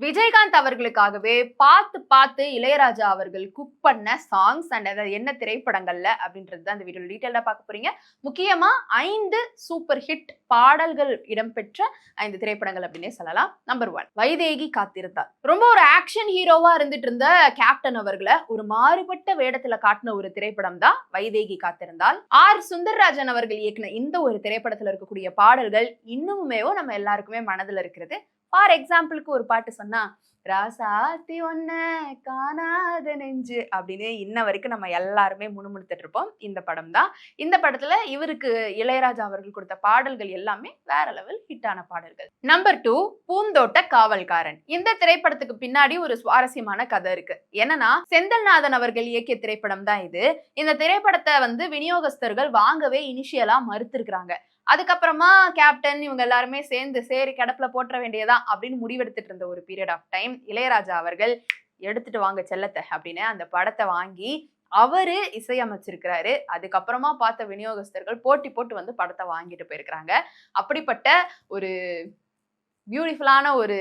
விஜயகாந்த் அவர்களுக்காகவே பார்த்து பார்த்து இளையராஜா அவர்கள் குக் பண்ண சாங்ஸ் அண்ட் அதாவது என்ன திரைப்படங்கள்ல அப்படின்றது தான் இந்த வீடியோ டீட்டெயிலா பார்க்க போறீங்க. முக்கியமா 5 சூப்பர் ஹிட் பாடல்கள் இடம்பெற்ற 5 திரைப்படங்கள் அப்படின்னே சொல்லலாம். நம்பர் 1 வைதேகி காத்திருந்தாள். ரொம்ப ஒரு ஆக்ஷன் ஹீரோவா இருந்துட்டு இருந்த கேப்டன் அவர்களை ஒரு மாறுபட்ட வேடத்துல காட்டின ஒரு திரைப்படம் தான் வைதேகி காத்திருந்தால். ஆர் சுந்தர்ராஜன் அவர்கள் இயக்குன இந்த ஒரு திரைப்படத்துல இருக்கக்கூடிய பாடல்கள் இன்னுமே நம்ம எல்லாருக்குமே மனதில் இருக்கிறது. ஃபார் எக்ஸாம்பிளுக்கு ஒரு பாட்டு சொன்னா ராசாத்தி ஒன்ன காணாத நெஞ்சு அப்படின்னு இன்ன வரைக்கும் நம்ம எல்லாருமே முணுமுணுத்துட்டு இருப்போம். இந்த படம் தான். இந்த படத்துல இவருக்கு இளையராஜா அவர்கள் கொடுத்த பாடல்கள் எல்லாமே வேற லெவல் ஹிட்டான பாடல்கள். நம்பர் 2 பூந்தோட்ட காவல்காரன். இந்த திரைப்படத்துக்கு பின்னாடி ஒரு சுவாரஸ்யமான கதை இருக்கு. என்னன்னா செந்தில்நாதன் அவர்கள் இயக்கிய திரைப்படம் தான் இது. இந்த திரைப்படத்தை விநியோகஸ்தர்கள் வாங்கவே இனிஷியலா மறுத்திருக்கிறாங்க. அதுக்கப்புறமா கேப்டன் இவங்க எல்லாருமே சேர்ந்து சரி கிடப்புல போட்டுற வேண்டியதான் அப்படின்னு முடிவெடுத்துட்டு இருந்த ஒரு பீரியட் ஆஃப் டைம் இளையராஜா அவர்கள் எடுத்துட்டு வாங்க செல்லத்தை அப்படின்னு அந்த படத்தை வாங்கி அவரு இசையமைச்சிருக்கிறாரு. அதுக்கப்புறமா பார்த்த விநியோகஸ்தர்கள் போட்டி போட்டு படத்தை வாங்கிட்டு போயிருக்கிறாங்க. அப்படிப்பட்ட ஒரு பியூட்டிஃபுல்லான ஒரு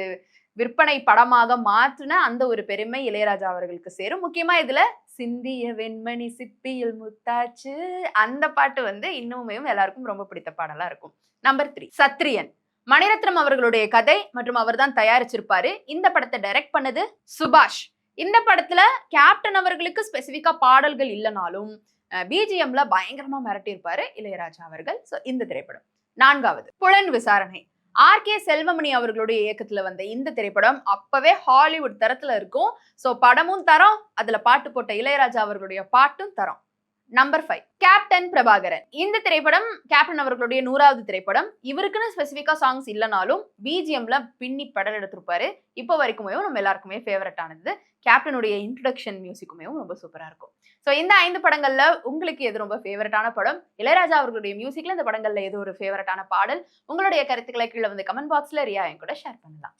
விற்பனை படமாக மாற்றின அந்த ஒரு பெருமை இளையராஜா அவர்களுக்கு சேரும். முக்கியமா இதுல சிந்திய வெண்மணி சிப்பியில் முத்தாச்சு அந்த பாட்டு இன்னுமே எல்லாருக்கும் ரொம்ப பிடித்த பாடலா இருக்கும். நம்பர் 3 சத்ரியன். மணிரத்னம் அவர்களுடைய கதை மற்றும் அவர் தான் தயாரிச்சிருப்பாரு. இந்த படத்தை டைரக்ட் பண்ணது சுபாஷ். இந்த படத்துல கேப்டன் அவர்களுக்கு ஸ்பெசிபிக்கா பாடல்கள் இல்லைனாலும் பிஜிஎம்ல பயங்கரமா மிரட்டி இருப்பாரு இளையராஜா அவர்கள். இந்த திரைப்படம். 4வது புலன் விசாரணை. ஆர்.கே. செல்வமணி அவர்களுடைய இயக்கத்துல வந்த இந்த திரைப்படம் அப்பவே ஹாலிவுட் தரத்துல இருக்கும். படமும் தரம், அதுல பாட்டு போட்ட இளையராஜா அவர்களுடைய பாட்டும் தரம். Number 5 captain Prabhakaran. இந்த திரைப்படம் கேப்டன் அவர்களுடைய 100வது திரைப்படம். இவருக்குன்னு ஸ்பெசிபிக்கா சாங்ஸ் இல்லைனாலும் பிஜிஎம்ல பின்னி படம் எடுத்திருப்பாரு. இப்போ வரைக்குமே நம்ம எல்லாருக்குமே ஃபேவரட் ஆனது கேப்டனுடைய இன்ட்ரோடக்ஷன் மியூசிக்குமே ரொம்ப சூப்பரா இருக்கும். இந்த 5 படங்கள்ல உங்களுக்கு எது ரொம்ப ஃபேவரட்டான படம்? இளையராஜா அவர்களுடைய மியூசிக்ல இந்த படங்கள்ல எது ஒரு ஃபேவரட்டான பாடல்? உங்களுடைய கருத்துக்களை கீழே கமெண்ட் பாக்ஸ்ல ரியா என் கூட ஷேர் பண்ணலாம்.